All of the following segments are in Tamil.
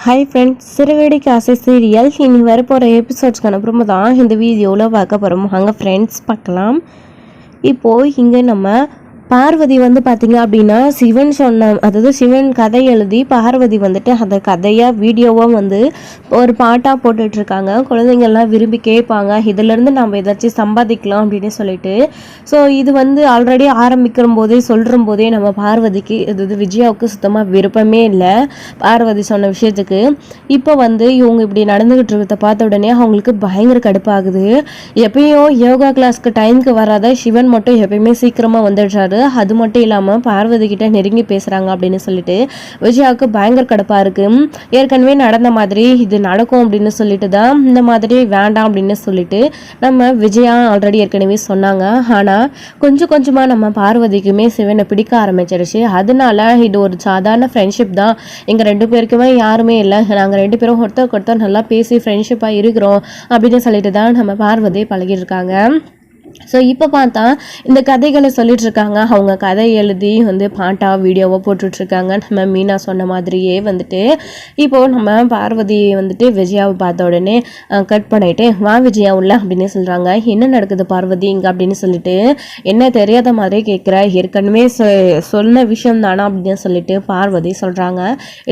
ஹாய் ஃப்ரெண்ட்ஸ், சிறுவேடிக்கு ஆசை சீரியல் இனி வரப்போகிற எபிசோட்ஸ்க்கான அப்புறமா தான் இந்த வீடியோவில் பார்க்க போகிறோம். அங்கே ஃப்ரெண்ட்ஸ் பார்க்கலாம். இப்போது இங்கே நம்ம பார்வதி பார்த்திங்க அப்படின்னா சிவன் அதாவது சிவன் கதை எழுதி பார்வதி அந்த கதையாக வீடியோவாக ஒரு பாட்டாக போட்டுட்ருக்காங்க. குழந்தைங்கள்லாம் விரும்பி கேட்பாங்க, இதிலேருந்து நம்ம ஏதாச்சும் சம்பாதிக்கலாம் அப்படின்னு சொல்லிட்டு. ஸோ இது ஆல்ரெடி ஆரம்பிக்கிற போதே சொல்கிற போதே நம்ம பார்வதிக்கு அதாவது விஜயாவுக்கு சுத்தமாக விருப்பமே இல்லை பார்வதி சொன்ன விஷயத்துக்கு. இப்போ இவங்க இப்படி நடந்துக்கிட்டு இருக்கிறத பார்த்த உடனே அவங்களுக்கு பயங்கர கடுப்பாகுது. எப்பயும் யோகா கிளாஸ்க்கு டைமுக்கு வராத சிவன் மட்டும் எப்பயுமே சீக்கிரமாக வந்துடுறாரு. அது மட்டும் இல்லாமல் பார்வதி கிட்ட நெருங்கி பேசுகிறாங்க அப்படின்னு சொல்லிட்டு விஜயாவுக்கு பயங்கர கடுப்பாக இருக்குது. ஏற்கனவே நடந்த மாதிரி இது நடக்கும் அப்படின்னு சொல்லிட்டு தான் இந்த மாதிரி வேண்டாம் அப்படின்னு சொல்லிட்டு நம்ம விஜயா ஆல்ரெடி ஏற்கனவே சொன்னாங்க. ஆனால் கொஞ்சம் கொஞ்சமாக நம்ம பார்வதிக்குமே சிவனை பிடிக்க ஆரம்பிச்சிருச்சு. அதனால இது ஒரு சாதாரண ஃப்ரெண்ட்ஷிப் தான், எங்கள் 2 பேருக்குமே யாருமே இல்லை, நாங்கள் 2 பேரும் ஒருத்தருக்கு ஒருத்தர் நல்லா பேசி ஃப்ரெண்ட்ஷிப்பாக இருக்கிறோம் அப்படின்னு சொல்லிட்டு தான் நம்ம பார்வதி பழகிருக்காங்க. ஸோ இப்போ பார்த்தா இந்த கதைகளை சொல்லிகிட்ருக்காங்க. அவங்க கதை எழுதி பாட்டாக வீடியோவாக போட்டுட்ருக்காங்க. நம்ம மீனா சொன்ன மாதிரியே இப்போது நம்ம பார்வதி விஜயாவை பார்த்த உடனே கட் பண்ணிவிட்டு வா விஜயா உள்ள அப்படின்னு சொல்கிறாங்க. என்ன நடக்குது பார்வதி இங்கே அப்படின்னு சொல்லிட்டு என்ன தெரியாத மாதிரி கேட்குற, ஏற்கனவே சொன்ன விஷயம் தானா அப்படின்னு சொல்லிட்டு பார்வதி சொல்கிறாங்க.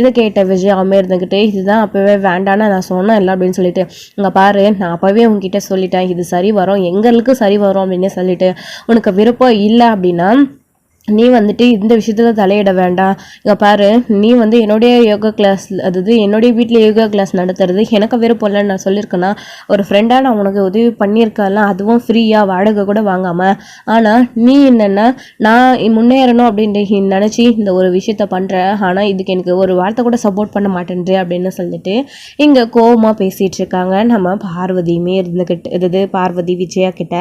இதை கேட்ட விஜயாவுமே இருந்துக்கிட்டு இதுதான் அப்போவே வேண்டான்னு நான் சொன்னேன் இல்லை அப்படின்னு சொல்லிட்டு, இங்கே பாரு நான் அப்போவே உங்ககிட்ட சொல்லிட்டேன் இது சரி வரும், எங்களுக்கு சரி வரும் அப்படின்னு சொல்லிட்டு, உனக்கு விருப்பம் இல்லை அப்படின்னா நீ இந்த விஷயத்தில் தலையிட வேண்டாம். இங்கே பாரு, நீ என்னுடைய யோகா கிளாஸ் அதாவது என்னுடைய வீட்டில் யோகா கிளாஸ் நடத்துறது எனக்கு விருப்பம் இல்லைன்னு நான் சொல்லியிருக்கேன்னா, ஒரு ஃப்ரெண்டாக நான் உனக்கு உதவி பண்ணியிருக்கேன்ல, அதுவும் ஃப்ரீயாக வாடகை கூட வாங்காமல். ஆனால் நீ என்னென்னா நான் முன்னேறணும் அப்படின்ட்டு நினச்சி இந்த ஒரு விஷயத்த பண்ணுற, ஆனால் இதுக்கு எனக்கு ஒரு வார்த்தை கூட சப்போர்ட் பண்ண மாட்டேன்றே அப்படின்னு சொல்லிட்டு இங்கே கோவமாக பேசிகிட்டு இருக்காங்க. நம்ம பார்வதியுமே இருந்துக்கிட்டு இது பார்வதி விஜயா கிட்ட.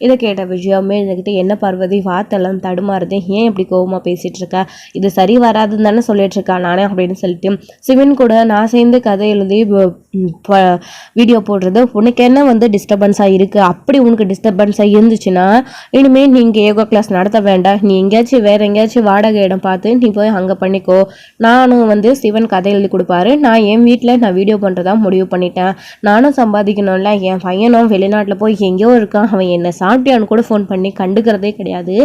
இதை கேட்ட விஜயாவுமே இருந்துக்கிட்டு என்ன பார்வதி வார்த்தைலாம் தடுமாறுது, ஏன் இப்படி கோவமாக பேசிகிட்டு இருக்க, இது சரி வராதுன்னு தானே சொல்லிட்டு இருக்கா நானே அப்படின்னு சொல்லிட்டு சிவன் கூட நான் சேர்ந்து கதை எழுதி வீடியோ போடுறது உனக்கு என்ன டிஸ்டர்பன்ஸாக இருக்குது, அப்படி உனக்கு டிஸ்டர்பன்ஸாக இருந்துச்சுன்னா இனிமேல் நீங்கள் யோகா கிளாஸ் நடத்த வேண்டாம், நீ எங்கேயாச்சும் வேறு எங்கேயாச்சும் வாடகை இடம் பார்த்து நீ போய் அங்கே பண்ணிக்கோ. நானும் சிவன் கதை எழுதி கொடுப்பாரு, நான் என் வீட்டில் நான் வீடியோ பண்ணுறதா முடிவு பண்ணிட்டேன், நானும் சம்பாதிக்கணும்ல, என் பையனும் வெளிநாட்டில் போய் எங்கேயோ இருக்கான், அவன் என்னை சாப்பிட்டியான்னு கூட ஃபோன் பண்ணி கண்டுக்கிறதே கிடையாது.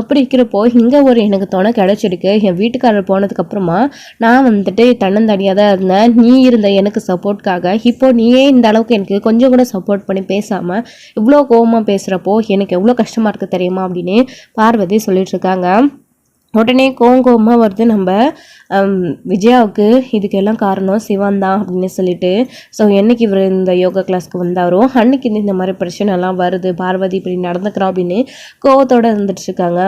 அப்படி இருக்கிறப்போ இங்கே ஒரு எனக்கு துணை கிடச்சிருக்கு. என் வீட்டுக்காரர் போனதுக்கப்புறமா நான் தன்னந்தனியாக தான் இருந்தேன், நீ இருந்த எனக்கு சப்போர்ட்காக. இப்போ நீயே இந்த அளவுக்கு எனக்கு கொஞ்சம் கூட சப்போர்ட் பண்ணி பேசாமல் இவ்வளோ கோவமாக பேசுகிறப்போ எனக்கு எவ்வளோ கஷ்டமாக இருக்குது தெரியுமா அப்படின்னு பார்வதி சொல்லிட்டு இருக்காங்க. உடனே கோவமாக வருது நம்ம விஜயாவுக்கு. இதுக்கெல்லாம் காரணம் சிவன் தான் அப்படின்னு சொல்லிட்டு, ஸோ என்னைக்கு இவர் இந்த யோகா கிளாஸ்க்கு வந்தாரோ அன்னைக்கு இந்த மாதிரி பிரச்சனைலாம் வருது, பார்வதி இப்படி நடந்துக்கிறோம் அப்படின்னு கோவத்தோடு இருந்துட்டுருக்காங்க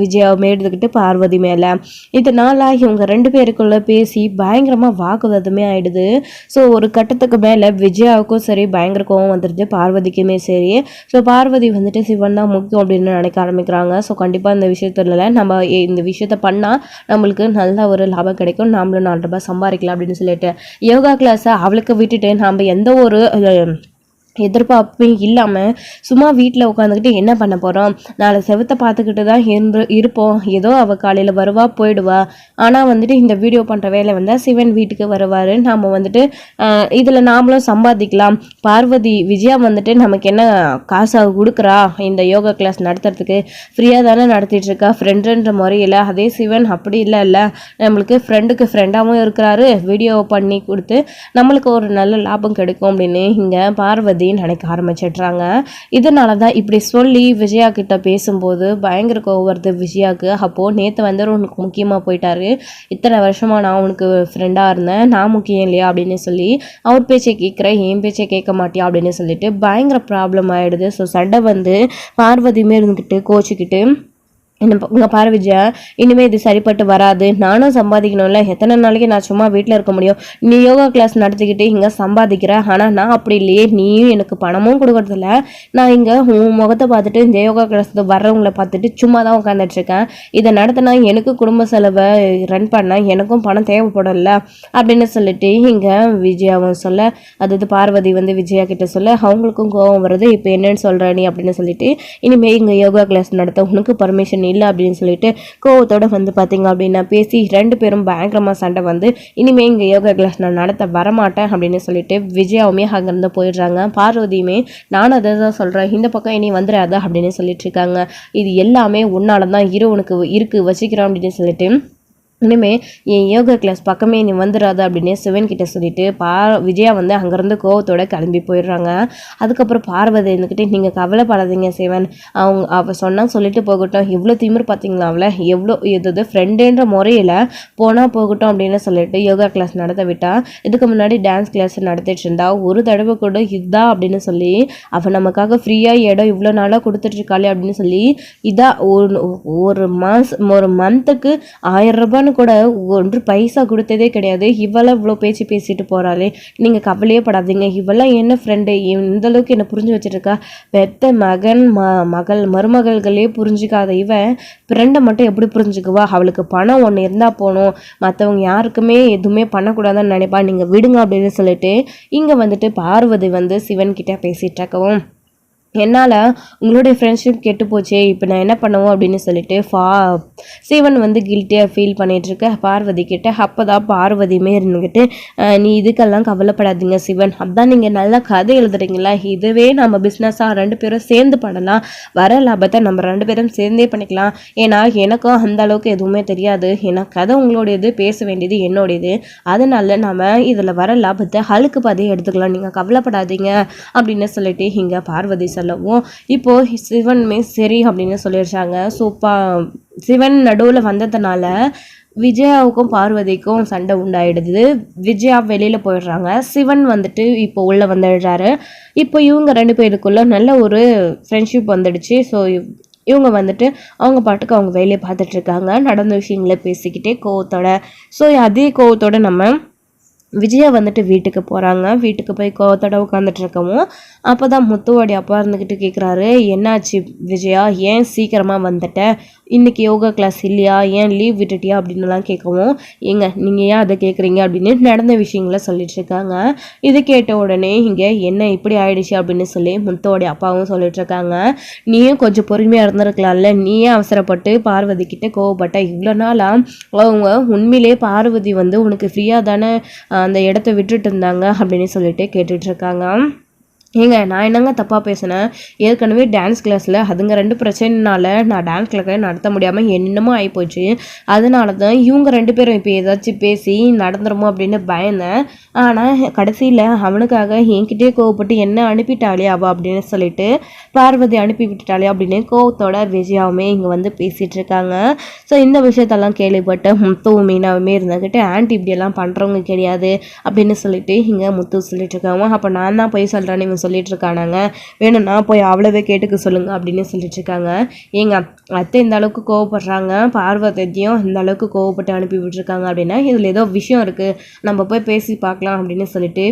விஜயாவை எடுத்துக்கிட்டு பார்வதி மேலே. இதனால் இவங்க 2 பேருக்குள்ளே பேசி பயங்கரமாக வாக்குவாதமே ஆகிடுது. ஸோ ஒரு கட்டத்துக்கு மேலே விஜயாவுக்கும் சரி பயங்கர கோவம் வந்துடுது, பார்வதிக்குமே சரி. ஸோ பார்வதி சிவன் தான் முக்கியம் அப்படின்னு நினைக்க ஆரம்பிக்கிறாங்க. ஸோ கண்டிப்பாக இந்த விஷயத்துல நம்ம இந்த விஷயத்த பண்ணால் நம்மளுக்கு நல்ல ஒரு லாபம் கிடைக்கும், நாமளும் 4 ரூபாய் சம்பாதிக்கலாம் அப்படின்னு சொல்லிட்டு யோகா கிளாஸை அவளுக்கு விட்டுட்டு நம்ம எந்த ஒரு எதிர்பார்ப்பே இல்லாமல் சும்மா வீட்டில் உட்காந்துக்கிட்டு என்ன பண்ண போகிறோம், நாளை செவத்தை பார்த்துக்கிட்டு தான் இருப்போம், ஏதோ அவள் காலையில் வருவா போயிடுவா. ஆனால் இந்த வீடியோ பண்ணுற வேலை சிவன் வீட்டுக்கு வருவார், நாம் இதில் நாமளும் சம்பாதிக்கலாம். பார்வதி விஜயா நமக்கு என்ன காசு கொடுக்குறா இந்த யோகா கிளாஸ் நடத்துறதுக்கு, ஃப்ரீயாக தானே நடத்திட்டு இருக்கா ஃப்ரெண்டுன்ற முறையில். அதே சிவன் அப்படி இல்லை, நம்மளுக்கு ஃப்ரெண்டுக்கு ஃப்ரெண்டாகவும் இருக்கிறாரு, வீடியோ பண்ணி கொடுத்து நம்மளுக்கு ஒரு நல்ல லாபம் கிடைக்கும் அப்படின்னு இங்கே பார்வதி நினைக்க ஆரம்பிச்சிடுறாங்க. இதனால தான் இப்படி சொல்லி விஜயா கிட்ட பேசும்போது பயங்கர கோவம் வருது விஜயாவுக்கு. அப்போது நேற்று உனக்கு முக்கியமாக போயிட்டாரு, இத்தனை வருஷமாக நான் உனக்கு ஃப்ரெண்டாக இருந்தேன், நான் முக்கியம் இல்லையா அப்படின்னு சொல்லி அவர் பேச்சை கேட்குறேன், என் பேச்சை கேட்க மாட்டியா அப்படின்னு சொல்லிட்டு பயங்கர ப்ராப்ளம் ஆகிடுது. ஸோ சண்டை பார்வதியுமே இருந்துக்கிட்டு கோச்சிக்கிட்டு இங்கே பாரு விஜயா, இனிமேல் இது சரிப்பட்டு வராது, நானும் சம்பாதிக்கணும்ல, எத்தனை நாளைக்கு நான் சும்மா வீட்டில் இருக்க முடியும், நீ யோகா கிளாஸ் நடத்திக்கிட்டு இங்கே சம்பாதிக்கிற, ஆனால் நான் அப்படி இல்லையே, நீயும் எனக்கு பணமும் கொடுக்கறதில்ல, நான் இங்கே உன் முகத்தை பார்த்துட்டு இந்த யோகா கிளாஸ் வர்றவங்கள பார்த்துட்டு சும்மா தான் உட்காந்துட்ருக்கேன், இதை நடத்தினா எனக்கு குடும்ப செலவை ரன் பண்ண எனக்கும் பணம் தேவைப்படல அப்படின்னு சொல்லிட்டு இங்கே விஜயாவும் சொல்ல, அதாவது பார்வதி விஜயா கிட்ட சொல்ல அவங்களுக்கும் கோவம் வருது. இப்போ என்னன்னு சொல்கிற நீ அப்படின்னு சொல்லிட்டு, இனிமேல் இங்கே யோகா கிளாஸ் நடத்த உனக்கு பர்மிஷன் நில்லு அப்படின்னு சொல்லிட்டு கோவத்தோட வந்து பார்த்தீங்க அப்படின்னா பேசி 2 பேரும் பயங்கரமாக சண்டை வந்து இனிமேல் இங்கே யோகா கிளாஸ் நான் நடத்த வரமாட்டேன் அப்படின்னு சொல்லிட்டு விஜயாவுமே அங்கேருந்து போயிடுறாங்க. பார்வதியுமே நானும் அதை தான் சொல்கிறேன், இந்த பக்கம் இனி வந்துடாத அப்படின்னு சொல்லிட்டு இருக்காங்க. இது எல்லாமே உன்னால தான் உனக்கு இருக்கு வச்சுக்கிறோம் அப்படின்னு சொல்லிட்டு இனிமே என் யோகா கிளாஸ் பக்கமே நீ வந்துடாது அப்படின்னு சிவன் கிட்ட சொல்லிட்டு விஜயா வந்து அங்கேருந்து கோவத்தோட கிளம்பி போயிடுறாங்க. அதுக்கப்புறம் பார்வதி இருந்துக்கிட்டு நீங்கள் கவலைப்படாதீங்க சிவன், அவள் சொன்னால் சொல்லிட்டு போகட்டும், எவ்வளோ திமிர் பார்த்தீங்களா அவளை, எவ்வளோ எது ஃப்ரெண்டுன்ற முறையில் போனால் போகட்டும் அப்படின்னு சொல்லிட்டு யோகா கிளாஸ் நடத்த விட்டா. இதுக்கு முன்னாடி டான்ஸ் கிளாஸ் நடத்திட்டு இருந்தா, ஒரு தடவை கூட இதா அப்படின்னு சொல்லி அவள் நமக்காக ஃப்ரீயாக இடம் இவ்வளோ நாளாக கொடுத்துட்ருக்காளே அப்படின்னு சொல்லி இதா ஒரு மந்த்துக்கு 1000 ரூபாய் கூட ஒன்று பைசா கொடுத்ததே கிடையாது. இவெல்லாம் இவ்வளோ பேச்சு பேசிட்டு போகிறாளே, நீங்கள் கவலையே படாதீங்க, இவெல்லாம் என்ன ஃப்ரெண்டு, இந்த அளவுக்கு என்ன புரிஞ்சு வச்சுருக்கா, பெத்த மகன் மருமகள்களே புரிஞ்சுக்காத இவன் ஃப்ரெண்டை மட்டும் எப்படி புரிஞ்சுக்குவா, அவளுக்கு பணம் ஒன்று இருந்தால் போகணும், மற்றவங்க யாருக்குமே எதுவுமே பண்ணக்கூடாதுன்னு நினைப்பா, நீங்கள் விடுங்க அப்படின்னு சொல்லிட்டு இங்கே வந்துட்டு பார்வதி வந்து சிவன் கிட்ட பேசிட்டு இருக்கவும், என்னால் உங்களுடைய ஃப்ரெண்ட்ஷிப் கெட்டு போச்சே, இப்போ நான் என்ன பண்ணுவோம் அப்படின்னு சொல்லிட்டு சிவன் வந்து கில்ட்டியாக ஃபீல் பண்ணிகிட்ருக்க பார்வதி கிட்ட. அப்போ தான் பார்வதியுமே இருந்துக்கிட்டு நீ இதுக்கெல்லாம் கவலைப்படாதீங்க சிவன், அதான் நீங்கள் நல்லா கதை எழுதுறீங்களா, இதுவே நம்ம பிஸ்னஸாக 2 பேரும் சேர்ந்து பண்ணலாம், வர லாபத்தை நம்ம 2 பேரும் சேர்ந்தே பண்ணிக்கலாம், ஏன்னா எனக்கும் அந்த அளவுக்கு எதுவுமே தெரியாது, ஏன்னா கதை உங்களுடையது, பேச வேண்டியது என்னுடையது, அதனால நம்ம இதில் வர லாபத்தை அழுக்கு பாதையை எடுத்துக்கலாம், நீங்கள் கவலைப்படாதீங்க அப்படின்னு சொல்லிட்டு இங்கே பார்வதி சொல்லவும் இப்போ சிவனுமே சரி அப்படின்னு சொல்லிடுறாங்க. ஸோ சிவன் நடுவில் வந்ததுனால விஜயாவுக்கும் பார்வதிக்கும் சண்டை உண்டாயிடுது. விஜயா வெளியில் போயிடுறாங்க, சிவன் வந்துட்டு இப்போ உள்ளே வந்துடுறாரு. இப்போ இவங்க 2 பேருக்குள்ள நல்ல ஒரு ஃப்ரெண்ட்ஷிப் வந்துடுச்சு. ஸோ இவங்க வந்துட்டு அவங்க பாட்டுக்கு அவங்க வேலையை பார்த்துட்ருக்காங்க, நடந்த விஷயங்களை பேசிக்கிட்டே கோவத்தோட. ஸோ அதே கோவத்தோட நம்ம விஜயா வந்துட்டு வீட்டுக்கு போகிறாங்க. வீட்டுக்கு போய் கோவத்தோட உட்காந்துட்டு இருக்கவும் அப்போ தான் முத்துவோடைய அப்பா இருந்துக்கிட்டு கேட்குறாரு, என்னாச்சு விஜயா, ஏன் சீக்கிரமாக வந்துட்ட, இன்றைக்கி யோகா கிளாஸ் இல்லையா, ஏன் லீவ் விட்டுட்டியா அப்படின்னுலாம் கேட்கவும், நீங்கள் ஏன் அதை கேட்குறீங்க அப்படின்னு நடந்த விஷயங்களை சொல்லிட்டுருக்காங்க. இது கேட்ட உடனே இங்கே என்ன இப்படி ஆயிடுச்சு அப்படின்னு சொல்லி முத்துவோடைய அப்பாவும் சொல்லிட்டுருக்காங்க. நீயும் கொஞ்சம் பொறுமையாக இருந்திருக்கலாம்ல, நீயே அவசரப்பட்டு பார்வதி கிட்ட கோவப்பட்ட, இவ்வளோ நாளாக அவங்க உண்மையிலே பார்வதி வந்து உனக்கு ஃப்ரீயாக தானே அந்த இடத்த விட்டுட்டு இருந்தாங்க அப்படின்னு சொல்லிட்டு கேட்டுட்ருக்காங்க. ஏங்க நான் என்னங்க தப்பாக பேசினேன், ஏற்கனவே டான்ஸ் கிளாஸில் அதுங்க 2 பிரச்சனைனால நான் டான்ஸ் கிளாஸை நடத்த முடியாமல் என்னென்னமோ ஆகிப்போச்சு, அதனால தான் இவங்க 2 பேரும் இப்போ ஏதாச்சும் பேசி நடந்துருமோ அப்படின்னு பயந்தேன், ஆனால் கடைசியில் அவனுக்காக என்கிட்டே கோவப்பட்டு என்ன அனுப்பிட்டாளே அவள் அப்படின்னு சொல்லிட்டு பார்வதி அனுப்பி விட்டுட்டாளே அப்படின்னு கோவத்தோட விஜயாவுமே இங்கே வந்து பேசிகிட்டு இருக்காங்க. ஸோ இந்த விஷயத்தெல்லாம் கேள்விப்பட்ட முத்துவும் மீனாவுமே இருந்துக்கிட்டு ஆன்ட்டி இப்படியெல்லாம் பண்ணுறவங்க கிடையாது அப்படின்னு சொல்லிட்டு இங்கே முத்து சொல்லிட்டு இருக்காங்க. அப்போ நான் தான் போய் சொல்கிறேன்னு சொல்லிட்டு இருக்கானாங்க, வேணும்னா போய் அவ்வளவே கேட்டுக்க சொல்லுங்க அப்படின்னு சொல்லிட்டு இருக்காங்க. ஏங்க அத்தை இந்த அளவுக்கு கோவப்படுறாங்க, பார்வதியும் இந்த அளவுக்கு கோவப்பட்டு அனுப்பி விட்டுருக்காங்க அப்படின்னா இதில் ஏதோ விஷயம் இருக்குது, நம்ம போய் பேசி பார்க்கலாம் அப்படின்னு சொல்லிட்டு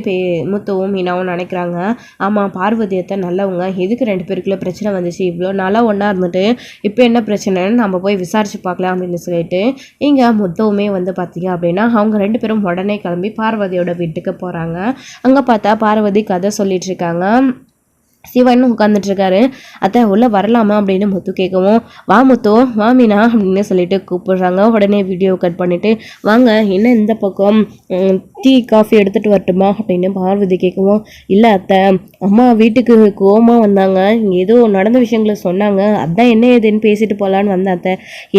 முத்துவும் மீனாவும் நினைக்கிறாங்க. ஆமாம் பார்வதியத்தை நல்லவங்க, எதுக்கு 2 பேருக்குள்ள பிரச்சனை வந்துச்சு, இவ்வளோ நாளாக ஒன்றா இருந்துட்டு இப்போ என்ன பிரச்சனைன்னு நம்ம போய் விசாரிச்சு பார்க்கலாம் அப்படின்னு சொல்லிட்டு இங்கே முத்துவுமே வந்து பார்த்தீங்க அப்படின்னா அவங்க 2 பேரும் உடனே கிளம்பி பார்வதியோட வீட்டுக்கு போகிறாங்க. அங்கே பார்த்தா பார்வதி கதை சொல்லிட்டு இருக்காங்க. சிவன் உட்காந்துட்டு இருக்காரு. அத்தை உள்ள வரலாமா அப்படின்னு முத்து கேட்கவும், வா முத்து வா மீனா அப்படின்னு சொல்லிட்டு கூப்பிடுறாங்க. உடனே வீடியோ கட் பண்ணிட்டு வாங்க என்ன இந்த பக்கம் டீ காஃபி எடுத்துகிட்டு வரட்டுமா அப்படின்னு பார்வதி கேட்கவும், இல்லை அத்தை அம்மா வீட்டுக்கு கோவமாக வந்தாங்க, இங்கே ஏதோ நடந்த விஷயங்களை சொன்னாங்க, அதான் என்ன ஏதுன்னு பேசிட்டு போகலான்னு வந்தேன் அத்தை.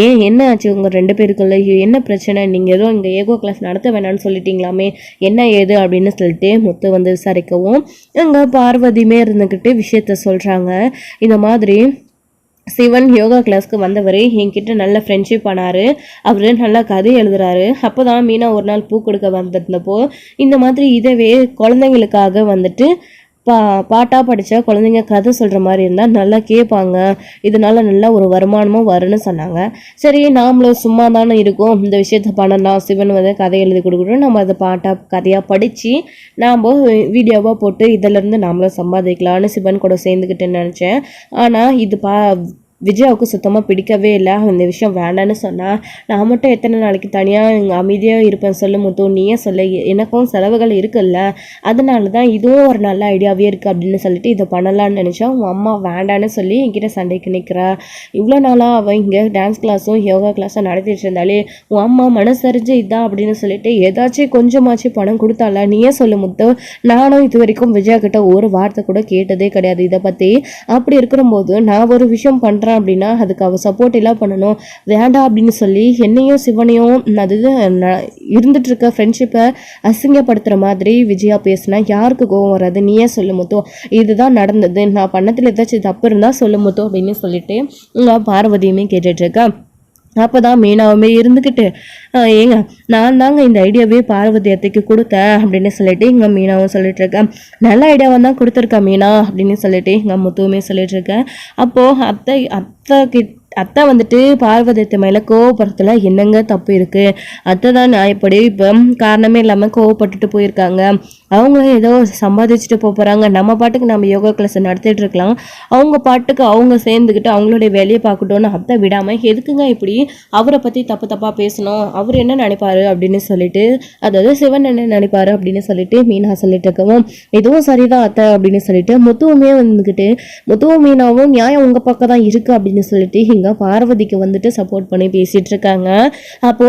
ஏன் என்ன ஆச்சு உங்கள் 2 பேருக்குள்ள, என்ன பிரச்சனை, நீங்கள் ஏதோ இங்கே யோகா கிளாஸ் நடத்த வேணான்னு சொல்லிட்டீங்களாமே, என்ன ஏது அப்படின்னு சொல்லிட்டு முத்து வந்து விசாரிக்கவும் இங்கே பார்வதியுமே இருந்துக்கிட்டு விஷயத்த சொல்கிறாங்க. இந்த மாதிரி சிவன் யோகா கிளாஸ்க்கு வந்தவர் என்கிட்ட நல்ல ஃப்ரெண்ட்ஷிப் ஆனார், அவர் நல்லா கதை எழுதுறாரு, அப்போ தான் மீனா ஒரு நாள் பூ கொடுக்க வந்திருந்தப்போ இந்த மாதிரி இதவே குழந்தைங்களுக்காக வந்துட்டு பாட்டாக படித்தா குழந்தைங்க கதை சொல்கிற மாதிரி இருந்தால் நல்லா கேட்பாங்க, இதனால நல்லா ஒரு வருமானமும் வரும்னு சொன்னாங்க. சரி நாமளும் சும்மா தானே இருக்கோம், இந்த விஷயத்த பண்ணலாம், சிவன் வந்து கதை எழுதி கொடுக்குறோம், நம்ம அதை கதையாக படித்து நாம் வீடியோவாக போட்டு இதிலேருந்து நாமளும் சம்பாதிக்கலான்னு சிவன் கூட சேர்ந்துக்கிட்டேன்னு நினச்சேன். ஆனால் இது விஜயாவுக்கு சுத்தமாக பிடிக்கவே இல்லை. இந்த விஷயம் வேண்டான்னு சொன்னால் நான் மட்டும் எத்தனை நாளைக்கு தனியாக அமைதியாக இருப்பேன் சொல்லு முத்து, நீயே சொல்ல. எனக்கும் செலவுகள் இருக்குல்ல, அதனால தான் இதுவும் ஒரு நல்ல ஐடியாவே இருக்குது அப்படின்னு சொல்லிட்டு இதை பண்ணலான்னு நினச்சா உன் அம்மா வேண்டான்னு சொல்லி என்கிட்ட சண்டைக்கு நிற்கிறா. இவ்வளோ நாளாக அவள் இங்கே டான்ஸ் கிளாஸும் யோகா கிளாஸும் நடத்திட்டு இருந்தாலே உன் அம்மா மனசரிஞ்சு இதான் அப்படின்னு சொல்லிட்டு ஏதாச்சும் கொஞ்சமாச்சும் பணம் கொடுத்தால, நீயே சொல்லு முத்து. நானும் இது வரைக்கும் விஜயா கிட்ட ஒரு வார்த்தை கூட கேட்டதே கிடையாது இதை பற்றி. அப்படி இருக்கிறபோது நான் ஒரு விஷயம் பண்ணுறேன் அப்படின்னா அதுக்கு அவள் சப்போர்ட் எல்லாம் பண்ணணும். வேண்டாம் அப்படின்னு சொல்லி என்னையும் சிவனையும் அது இருந்துட்டு இருக்க ஃப்ரெண்ட்ஷிப்பை அசிங்கப்படுத்துகிற மாதிரி விஜயா பேசினா யாருக்கு கோவம் வராது? நீயே சொல்லு முத்து. இதுதான் நடந்தது, நான் பண்ணத்தில் ஏதாச்சும் தப்பு இருந்தால் சொல்லு முத்து அப்படின்னு சொல்லிட்டு பார்வதியுமே கேட்டுட்ருக்கேன். அப்போ தான் மீனாவுமே இருந்துக்கிட்டு ஏங்க நான் தாங்க இந்த ஐடியாவே பார்வதி அத்தைக்கு கொடுத்தேன் அப்படின்னு சொல்லிட்டு இங்கே மீனாவும் சொல்லிட்டு இருக்கேன். நல்ல ஐடியாவை தான் கொடுத்துருக்கா மீனா அப்படின்னு சொல்லிட்டு இங்கே முத்துவுமே சொல்லிட்டு இருக்கேன். அப்போது அத்தை வந்துட்டு பார்வதியத்தை மேலே கோவப்படுறதுல என்னங்க தப்பு இருக்குது? அத்தை தான் நியாயப்படி இப்போ காரணமே இல்லாமல் கோவப்பட்டுட்டு போயிருக்காங்க. அவங்களும் ஏதோ சம்பாதிச்சுட்டு போகிறாங்க. நம்ம பாட்டுக்கு நம்ம யோகா கிளாஸ் நடத்திட்டு இருக்கலாம், அவங்க பாட்டுக்கு அவங்க சேர்ந்துக்கிட்டு அவங்களுடைய வேலையை பார்க்கட்டும்னு அத்தை விடாமல் எதுக்குங்க இப்படி அவரை பற்றி தப்பாக பேசணும்? அவர் என்ன நினைப்பாரு அப்படின்னு சொல்லிட்டு, அதாவது சிவன் என்ன நினைப்பாரு அப்படின்னு சொல்லிட்டு மீனா சொல்லிட்டு இருக்கவும் இதுவும் சரிதான் அத்தை அப்படின்னு சொல்லிட்டு முத்துவுமே வந்துக்கிட்டு முத்துவும் மீனாவும் நியாயம் உங்கள் பக்கம் தான் இருக்குது அப்படின்னு சொல்லிட்டு இங்கே பார்வதிக்கு வந்துட்டு சப்போர்ட் பண்ணி பேசிட்டு இருக்காங்க. அப்போ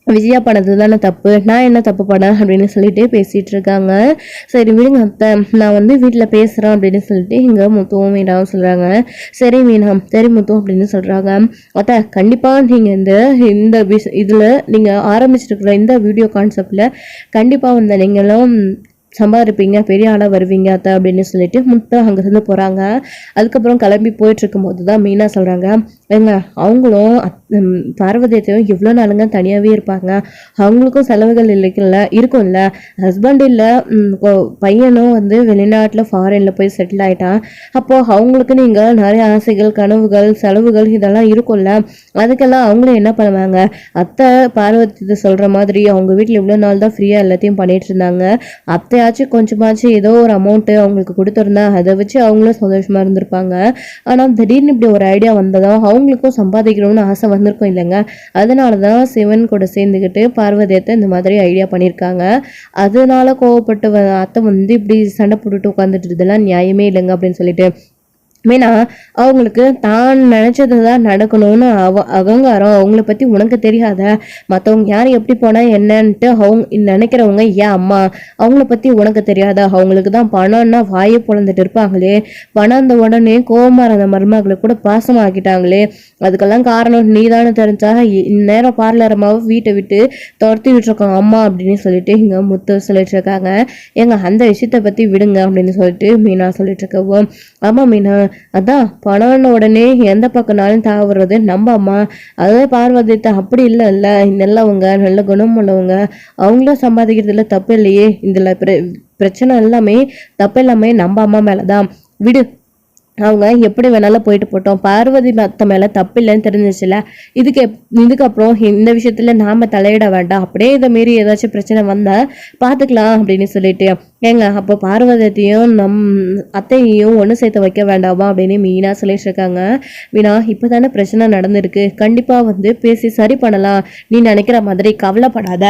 விஜயா பண்ணது தானே தப்பு, நான் என்ன தப்பு பண்ணேன் அப்படின்னு சொல்லிட்டு பேசிட்டு இருக்காங்க. சரி விடுங்க அத்தை, நான் வந்து வீட்டில் பேசுகிறேன் அப்படின்னு சொல்லிட்டு இங்கே முத்துவும் மீனாவும் சொல்கிறாங்க. சரி மீனா, சரி முத்து அப்படின்னு சொல்கிறாங்க. அத்தை கண்டிப்பாக நீங்கள் இந்த இதில் நீங்கள் ஆரம்பிச்சிருக்கிற இந்த வீடியோ கான்செப்டில் கண்டிப்பாக வந்து நீங்களும் சம்பாதிப்பீங்க, பெரிய ஆளாக வருவீங்க அத்தை அப்படின்னு சொல்லிட்டு முத்து அங்கேருந்து போகிறாங்க. அதுக்கப்புறம் கிளம்பி போயிட்டுருக்கும் போது தான் மீனா சொல்கிறாங்க, ஏங்க அவங்களும் பார்வதியத்தையும் எவ்வளோ நாளுங்க தனியாகவே இருப்பாங்க, அவங்களுக்கும் செலவுகள் இருக்கும்ல, ஹஸ்பண்ட் இல்லை பையனும் வந்து வெளிநாட்டில் ஃபாரினில் போய் செட்டில் ஆகிட்டான். அப்போது அவங்களுக்கு நீங்கள் நிறைய ஆசைகள் கனவுகள் செலவுகள் இதெல்லாம் இருக்கும்ல, அதுக்கெல்லாம் அவங்களும் என்ன பண்ணுவாங்க? அத்தை பார்வதி சொல்கிற மாதிரி அவங்க வீட்டில் இவ்வளோ நாள் தான் ஃப்ரீயாக எல்லாத்தையும் பண்ணிட்டு இருந்தாங்க. அத்தையாச்சும் கொஞ்சமாச்சும் ஏதோ ஒரு அமௌண்ட்டு அவங்களுக்கு கொடுத்துருந்தா அதை வச்சு அவங்களும் சந்தோஷமாக இருந்திருப்பாங்க. ஆனால் திடீர்னு இப்படி ஒரு ஐடியா வந்ததும் அவங்களுக்கும் சம்பாதிக்கணும்னு ஆசை வந்திருக்கும் இல்லைங்க. அதனால தான் சிவன் கூட சேர்ந்துக்கிட்டு பார்வதியத்தை இந்த மாதிரி ஐடியா பண்ணியிருக்காங்க. அதனால கோவப்பட்டு அத்தை வந்து இப்படி சண்டை போட்டுட்டு உட்காந்துட்டு இதெல்லாம் நியாயமே இல்லைங்க அப்படின்னு சொல்லிட்டு மீனா அவங்களுக்கு தான் நினச்சது தான் நடக்கணும்னு அகங்காரம். அவங்கள பற்றி உனக்கு தெரியாத, மற்றவங்க யார் எப்படி போனால் என்னன்ட்டு அவங்க நினைக்கிறவங்க ஏன் அம்மா, அவங்கள பற்றி உனக்கு தெரியாத? அவங்களுக்கு தான் பணம்னா வாயை பொழந்துட்டு இருப்பாங்களே, பணம் அந்த உடனே கோவமாக இருந்த மருமகளை கூட பாசமாக்கிட்டாங்களே, அதுக்கெல்லாம் காரணம் நீ தானே தெரிஞ்சா இந்நேரம் பார்லரமாவை வீட்டை விட்டு துரத்தி விட்டுருக்காங்க அம்மா அப்படின்னு சொல்லிட்டு இங்கே முத்து சொல்லிட்டு இருக்காங்க. ஏங்க அந்த விஷயத்தை பற்றி விடுங்க அப்படின்னு சொல்லிட்டு மீனா சொல்லிட்டு இருக்கவும், ஆமாம் மீனா அதான் பணம்னு உடனே எந்த பக்கம்னாலும் தாவறது நம்ம அம்மா. அதாவது பார்வதித்தை அப்படி இல்லைல்ல, நல்லவங்க நல்ல குணம் உள்ளவங்க, அவங்களும் சம்பாதிக்கிறதுல தப்பு இல்லையே. இதில் பிரச்சனை எல்லாமே தப்பு எல்லாமே நம்ம அம்மா மேலே தான். விடு, அவங்க எப்படி வேணாலும் போயிட்டு போட்டோம். பார்வதி மத்த மேலே தப்பு இல்லைன்னு தெரிஞ்சிச்சுல, இதுக்கப்புறம் இந்த விஷயத்துல நாம தலையிட வேண்டாம். அப்படியே இதை மீறி ஏதாச்சும் பிரச்சனை வந்தா பார்த்துக்கலாம் அப்படின்னு சொல்லிட்டு, ஏங்க அப்போ பார்வதியத்தையும் அத்தையையும் ஒன்று சேர்த்து வைக்க வேண்டாமா அப்படின்னு மீனா சொல்லிட்டு இருக்காங்க. மீனா இப்போ தானே பிரச்சனை நடந்திருக்கு, கண்டிப்பாக வந்து பேசி சரி பண்ணலாம், நீ நினைக்கிற மாதிரி கவலைப்படாத.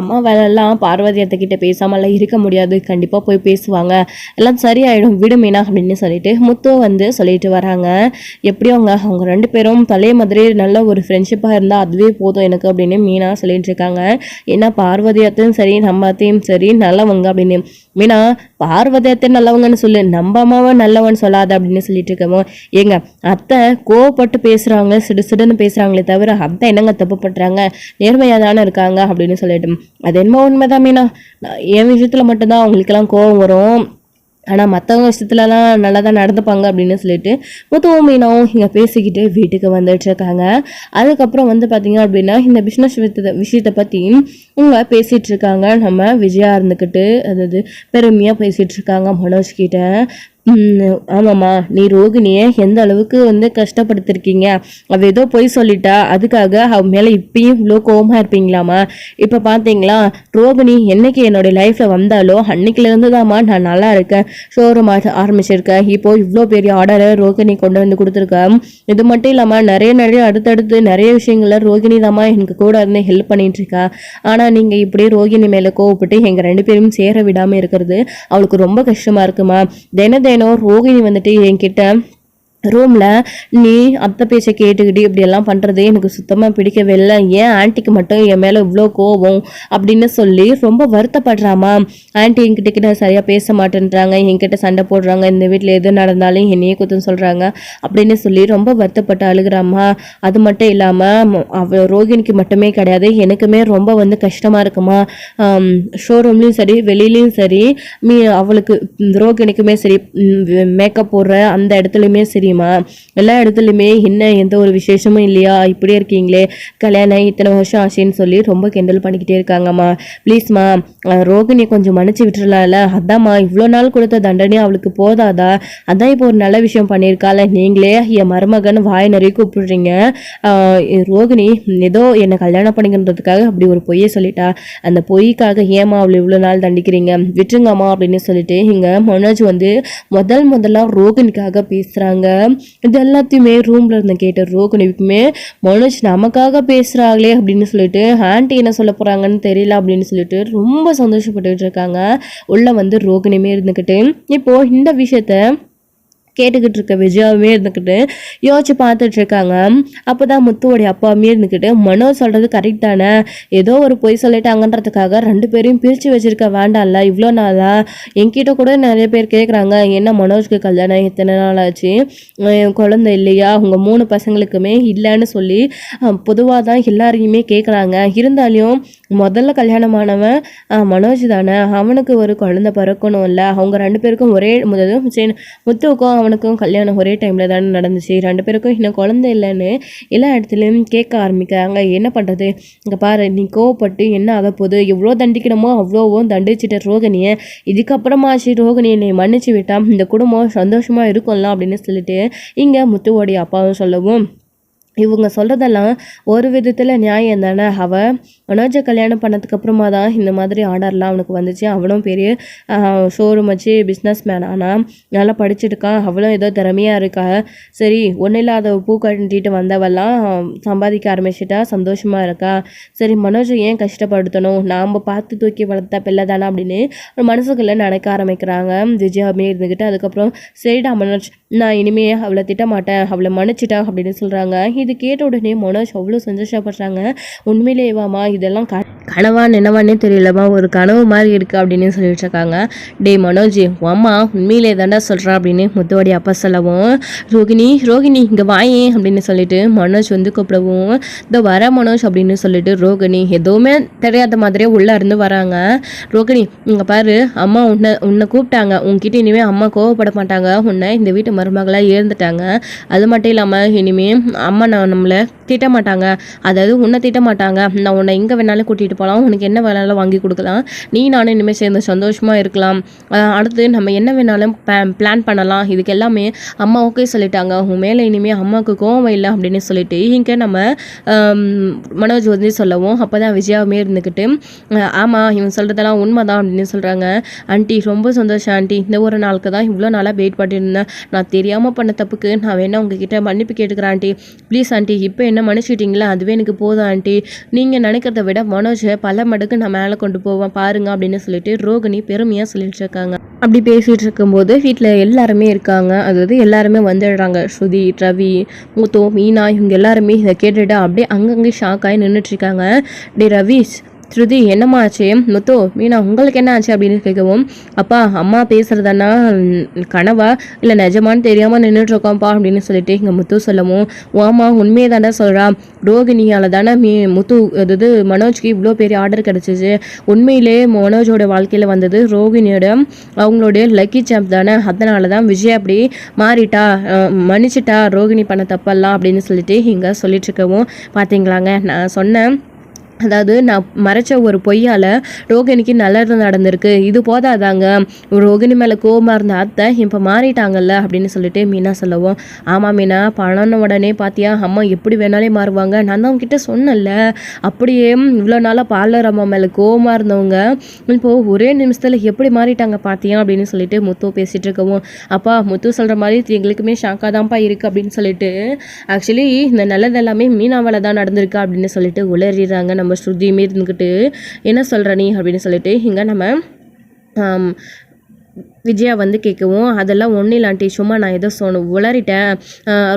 அம்மா வேலையெல்லாம் பார்வதியத்தைக்கிட்ட பேசாமலாம் இருக்க முடியாது, கண்டிப்பாக போய் பேசுவாங்க, எல்லாம் சரியாயிடும், விடு மீனா அப்படின்னு சொல்லிட்டு முத்து வந்து சொல்லிட்டு வராங்க. எப்படியும் அவங்க ரெண்டு பேரும் பழைய மாதிரி நல்ல ஒரு ஃப்ரெண்ட்ஷிப்பாக இருந்தால் அதுவே போதும் எனக்கு அப்படின்னு மீனா சொல்லிட்டு இருக்காங்க. ஏன்னா பார்வதியத்தையும் சரி நம்ம அத்தையும் சரி நல்லவங்க அப்படின்னு. மீனா பார்வதியத்தை நல்லவங்கன்னு சொல்லு, நம்ம அம்மாவை நல்லவன்னு சொல்லாத அப்படின்னு சொல்லிட்டு இருக்கமோ. ஏங்க அத்தை கோவப்பட்டு பேசுகிறாங்க, சிடுன்னு பேசுகிறாங்களே தவிர அத்தை என்னங்க தப்பு பண்ணுறாங்க, நேர்மையாக தானே இருக்காங்க அப்படின்னு சொல்லிட்டு. அது என்னமோ உண்மைதான் மீனா, என் விஷயத்தில் மட்டும்தான் அவங்களுக்கெல்லாம் கோவம் வரும், ஆனால் மற்றவங்க விஷயத்துலலாம் நல்லா தான் நடந்துப்பாங்க அப்படின்னு சொல்லிட்டு முத்துவும் மீனாவும் இங்கே பேசிக்கிட்டு வீட்டுக்கு வந்துட்டுருக்காங்க. அதுக்கப்புறம் வந்து பார்த்திங்க அப்படின்னா இந்த பிஸ்னஸ் விஷயத்தை பற்றி இவங்க பேசிகிட்டு இருக்காங்க. நம்ம விஜயா இருந்துக்கிட்டு அதாவது பெருமையாக பேசிகிட்டு இருக்காங்க மனோஜ் கிட்ட. ஆமாம்மா, நீ ரோகிணியை எந்த அளவுக்கு வந்து கஷ்டப்படுத்திருக்கீங்க. அவ ஏதோ பொய் சொல்லிட்டா, அதுக்காக அவ மேலே இப்பயும் இவ்வளோ கோவமாக இருப்பீங்களாம்மா? இப்போ பார்த்தீங்களா, ரோகிணி என்னைக்கு என்னுடைய லைஃப்பில் வந்தாலோ அன்னைக்கிலேருந்து தான்மா நான் நல்லா இருக்கேன், ஷோரூம் ஆரம்பிச்சிருக்கேன். இப்போ இவ்வளோ பெரிய ஆர்டரை ரோகிணி கொண்டு வந்து கொடுத்துருக்கேன். இது மட்டும் இல்லாமல் நிறைய நிறைய அடுத்தடுத்து நிறைய விஷயங்களில் ரோகிணி தாம்மா எனக்கு கூட இருந்து ஹெல்ப் பண்ணிட்டு இருக்கா. ஆனால் நீங்கள் இப்படி ரோகிணி மேலே கோவப்பட்டு எங்கள் 2 பேரும் சேர விடாமல் இருக்கிறது அவளுக்கு ரொம்ப கஷ்டமாக இருக்குமா. தினம் ரோகிணி வந்துட்டு என்கிட்ட ரூமில் நீ அத்தை பேச்சை கேட்டுக்கிட்டு இப்படியெல்லாம் பண்ணுறது எனக்கு சுத்தமாக பிடிக்கவே இல்லை. ஏன் ஆன்ட்டிக்கு மட்டும் என் மேலே இவ்வளோ கோபம் அப்படின்னு சொல்லி ரொம்ப வருத்தப்படுறாமா. ஆன்ட்டி என்கிட்ட சரியாக பேச மாட்டேன்றாங்க, என்கிட்ட சண்டை போடுறாங்க, இந்த வீட்டில் எது நடந்தாலும் என்னையே குத்தம் சொல்கிறாங்க அப்படின்னு சொல்லி ரொம்ப வருத்தப்பட்டு அழுகிறாமா. அது மட்டும் இல்லாமல் ரோகிணிக்கு மட்டுமே கிடையாது, எனக்குமே ரொம்ப வந்து கஷ்டமாக இருக்குமா. ஷோரூம்லேயும் சரி வெளியிலையும் சரி அவளுக்கு ரோகிணிக்குமே சரி மேக்கப் போடுற அந்த இடத்துலையுமே சரி எல்லா இடத்துலையுமே என்ன எந்த ஒரு விசேஷமும் இல்லையா, இப்படியே இருக்கீங்களே, கல்யாணம் இத்தனை வருஷம் ஆச்சுன்னு சொல்லி ரொம்ப கிண்டல் பண்ணிக்கிட்டே இருக்காங்கம்மா. ப்ளீஸ்மா ரோகிணி கொஞ்சம் மன்னிச்சு விட்டுறலாம்ல. அதாம்மா இவ்வளோ நாள் கொடுத்த தண்டனை அவளுக்கு போதாதா? அதான் இப்போ ஒரு நல்ல விஷயம் பண்ணியிருக்கால, நீங்களே என் மருமகன் வாய் நிறைய கூப்பிடுறீங்க. ரோகிணி ஏதோ என்னை கல்யாணம் பண்ணிக்கிறதுக்காக அப்படி ஒரு பொய்யை சொல்லிட்டா, அந்த பொய்க்காக ஏமா அவளை இவ்வளோ நாள் தண்டிக்கிறீங்க, விட்டுருங்கம்மா அப்படின்னு சொல்லிட்டு இங்கே மனோஜ் வந்து முதல்ல ரோகிணிக்காக பேசுகிறாங்க. இது எல்லாத்தையுமே ரூம்ல இருந்து கேட்ட ரோகிணிக்குமே மனோஜ் நமக்காக பேசுறாங்களே அப்படின்னு சொல்லிட்டு ஆன்ட்டி என்ன சொல்ல போறாங்கன்னு தெரியல அப்படின்னு சொல்லிட்டு ரொம்ப சந்தோஷப்பட்டுட்டு இருக்காங்க. உள்ள வந்து ரோகிணியுமே இருந்துக்கிட்டு இப்போ இந்த விஷயத்த கேட்டுக்கிட்டு இருக்க விஜயாவுமே இருந்துக்கிட்டு யோசிச்சு பார்த்துட்டு இருக்காங்க. அப்போதான் முத்துவோடைய அப்பாவுமே இருந்துக்கிட்டு மனோஜ் சொல்றது கரெக்ட் தானே, ஏதோ ஒரு பொய் சொல்லிட்டாங்கன்றதுக்காக 2 பேரையும் பிரித்து வச்சிருக்க வேண்டாம்ல. இவ்வளோ நாளா என்கிட்ட கூட நிறைய பேர் கேட்குறாங்க, என்ன மனோஜ்க்கு கல்யாணம் எத்தனை நாள் ஆச்சு, குழந்தை இல்லையா, உங்கள் 3 பசங்களுக்குமே இல்லைன்னு சொல்லி பொதுவாக தான் எல்லாரையுமே கேட்குறாங்க. இருந்தாலும் முதல்ல கல்யாணமானவன் மனோஜ் தானே, அவனுக்கு ஒரு குழந்தை பிறக்கணும் இல்லை, அவங்க 2 பேருக்கும் ஒரே முத்துவுக்கும் அவனுக்கும் கல்யாணம் ஒரே டைமில் தானே நடந்துச்சு, 2 பேருக்கும் இன்னும் குழந்தை இல்லைன்னு எல்லா இடத்துலையும் கேட்க ஆரம்பிக்கிறாங்க. என்ன பண்ணுறது, இங்கே பாரு நீ கோவப்பட்டு என்ன ஆக போகுது, எவ்வளோ தண்டிக்கணுமோ அவ்வளோவும் தண்டிச்சிட்ட ரோகிணியை, இதுக்கப்புறமாச்சு ரோகிணியை நீ மன்னிச்சு விட்டா இந்த குடும்பம் சந்தோஷமாக இருக்கும்ல அப்படின்னு சொல்லிட்டு இங்கே முத்துவோடைய அப்பாவும் சொல்லவும், இவங்க சொல்கிறதெல்லாம் ஒரு விதத்தில் நியாயம் தானே. அவள் மனோஜை கல்யாணம் பண்ணதுக்கு அப்புறமா தான் இந்த மாதிரி ஆர்டர்லாம் அவனுக்கு வந்துச்சு. அவனும் பெரிய ஷோரூம் வச்சு பிஸ்னஸ் மேன், ஆனால் நல்லா படிச்சுட்டுருக்கான், அவளும் ஏதோ திறமையாக இருக்கா. சரி ஒன்றும் இல்லாத பூ கட்டிட்டு வந்தவெல்லாம் சம்பாதிக்க ஆரம்பிச்சிட்டா, சந்தோஷமாக இருக்கா. சரி மனோஜை ஏன் கஷ்டப்படுத்தணும், நாம் பார்த்து தூக்கி வளர்த்த பிள்ளை தானே அப்படின்னு ஒரு மனசுக்குள்ளே நினைக்க ஆரம்பிக்கிறாங்க விஜயாமே இருந்துக்கிட்டு. அதுக்கப்புறம் சரிடா மனோஜ், நான் இனிமே அவளை திட்டமாட்டேன், அவளை மன்னிச்சிட்டா அப்படின்னு சொல்கிறாங்க. இது கேட்ட உடனே மனோஜ் அவ்வளோ சந்தோஷப்படுறாங்க. உண்மையிலேவாமா இதெல்லாம் கனவா நினைவானே தெரியலமா, ஒரு கனவு மாதிரி இருக்குது அப்படின்னு சொல்லிட்டு இருக்காங்க. டே மனோஜ், அம்மா உண்மையிலே தாண்டா சொல்கிறா அப்படின்னு முத்துவோடைய அப்பா சொல்லவும், ரோகிணி இங்கே வாயே அப்படின்னு சொல்லிட்டு மனோஜ் வந்து கூப்பிடவும், இந்த வர மனோஜ் அப்படின்னு சொல்லிட்டு ரோகிணி எதுவுமே தெரியாத மாதிரியே உள்ளே இருந்து வராங்க. ரோகிணி இங்கே பாரு, அம்மா உன்னை கூப்பிட்டாங்க, உன்கிட்ட இனிமேல் அம்மா கோவப்பட மாட்டாங்க, உன்னை இந்த வீட்டு மருமகளாக இருந்துட்டாங்க. அது மட்டும் இல்லாமல் இனிமேல் அம்மா நம்மளை திட்ட மாட்டாங்க, அதாவது உன்னை திட்ட மாட்டாங்க, நான் உன்னை எங்கே வேணாலும் கூட்டிகிட்டு போகலாம், உனக்கு என்ன வேணாலும் வாங்கி கொடுக்கலாம், நீ நானும் இனிமேல் சேர்ந்து சந்தோஷமாக இருக்கலாம், அடுத்து நம்ம என்ன வேணாலும் பிளான் பண்ணலாம், இதுக்கு எல்லாமே அம்மா ஓகே சொல்லிட்டாங்க, உன் மேலே இனிமேல் அம்மாவுக்கு கோவம் இல்லை அப்படின்னு சொல்லிட்டு இங்கே நம்ம மனோஜ் வந்து சொல்லவும், அப்போ தான் விஜயாவுமே இருந்துக்கிட்டு ஆமாம் இவன் சொல்கிறதெல்லாம் உண்மை தான் அப்படின்னு சொல்கிறாங்க. ஆண்டி ரொம்ப சந்தோஷம் ஆண்டி, இந்த ஒரு நாளுக்கு தான் இவ்வளோ நாளாக வெயிட் பண்ணியிருந்தேன், நான் தெரியாமல் பண்ண தப்புக்கு நான் வேணா உங்ககிட்ட மன்னிப்பு கேட்டுக்கிறேன் ஆண்டி, ப்ளீஸ் ஆண்டி இப்போ என்ன மன்னிச்சிட்டிங்களா, அதுவே எனக்கு போதும் ஆண்டி, நீங்கள் நினைக்கிறத விட மனோஜை பல மடங்கு நான் மேலே கொண்டு போவேன் பாருங்க அப்படின்னு சொல்லிட்டு ரோகிணி பெருமையாக சொல்லிட்டு இருக்காங்க. அப்படி பேசிகிட்டு இருக்கும்போது வீட்டில் எல்லாருமே இருக்காங்க, அதாவது எல்லாருமே வந்துடுறாங்க. ஸ்ருதி, ரவி, முத்து, மீனா இவங்க எல்லாருமே இதை கேட்டுட்டு அப்படியே அங்கங்கே ஷாக் ஆகி நின்றுட்டுருக்காங்க. டே ரவி, ஸ்ருதி என்னம்மா ஆச்சு, முத்து, மீனா உங்களுக்கு என்ன ஆச்சு அப்படின்னு கேட்கவும், அப்பா அம்மா பேசுகிறதானா கனவா இல்லை நிஜமானு தெரியாமல் நின்றுட்டுருக்கோம்ப்பா அப்படின்னு சொல்லிட்டு இங்கே முத்து சொல்லவும், ஆமா உண்மையை தானே சொல்கிறா, ரோகிணியால் தானே முத்து அதாவது மனோஜ்க்கு இவ்வளோ பெரிய ஆர்டர் கிடச்சிச்சு, உண்மையிலே மனோஜோட வாழ்க்கையில் வந்தது ரோகிணியோட அவங்களுடைய லக்கி சாம்ப் தானே, அதனால தான் விஜய் அப்படி மாறிட்டா, மன்னிச்சிட்டா ரோகிணி பண்ண தப்பெல்லாம் அப்படின்னு சொல்லிட்டு இங்கே சொல்லிட்டு இருக்கவும், பார்த்தீங்களாங்க நான் சொன்னேன் அதாவது நான் மறைச்ச ஒரு பொய்யால் ரோகிணிக்கு நல்லது நடந்திருக்கு, இது போதாதாங்க, ரோகிணி மேலே கோவமாக இருந்த அத்தை இப்போ மாறிட்டாங்கல்ல அப்படின்னு சொல்லிட்டு மீனா சொல்லவும், ஆமாம் மீனா, பணம்னு உடனே பார்த்தியா அம்மா எப்படி வேணாலே மாறுவாங்க, நான் தான் உங்ககிட்ட சொன்னல, அப்படியே இவ்வளோ நாளாக பார்லர் அம்மா மேலே கோவமாக இருந்தவங்க இப்போது ஒரே நிமிஷத்தில் எப்படி மாறிட்டாங்க பார்த்தியா அப்படின்னு சொல்லிட்டு முத்து பேசிகிட்டு இருக்கவும், அப்பா முத்து சொல்கிற மாதிரி எங்களுக்குமே ஷாக்காக தான்ப்பா இருக்குது அப்படின்னு சொல்லிட்டு, ஆக்சுவலி இந்த நல்லது எல்லாமே மீனாவால் தான் நடந்திருக்கா அப்படின்னு சொல்லிட்டு உளறிடுறாங்க நம்ம ஸ்ருதியுமே இருந்துக்கிட்டு. என்ன சொல்கிற நீ அப்படின்னு சொல்லிட்டு இங்கே நம்ம விஜயா வந்து கேட்கவும், அதெல்லாம் ஒன்றும் இல்லாண்டி சும்மா நான் ஏதோ உளறிட்டேன்,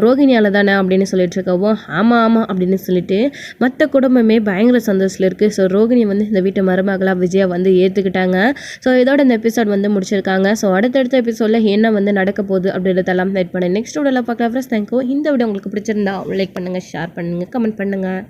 ரோகிணியால் தானே அப்படின்னு சொல்லிட்டு இருக்கவும், ஆமாம் அப்படின்னு சொல்லிட்டு மற்ற குடும்பமே பயங்கர சந்தோஷத்தில் இருக்குது. ஸோ ரோகிணி வந்து இந்த வீட்டு மருமகளாக விஜயா வந்து ஏற்றுக்கிட்டாங்க. ஸோ இதோட இந்த எபிசோட் வந்து முடிச்சிருக்காங்க. ஸோ அடுத்தடுத்த எபிசோடில் என்ன வந்து நடக்க போகுது அப்படின்றதெல்லாம் வெயிட் பண்ணேன். நெக்ஸ்ட் வீடியோவில் பார்க்கலாம் ஃப்ரெண்ட்ஸ். தேங்க்யூ. இந்த வீடியோ உங்களுக்கு பிடிச்சிருந்தா லைக் பண்ணுங்கள், ஷேர் பண்ணுங்கள், கமெண்ட் பண்ணுங்கள்.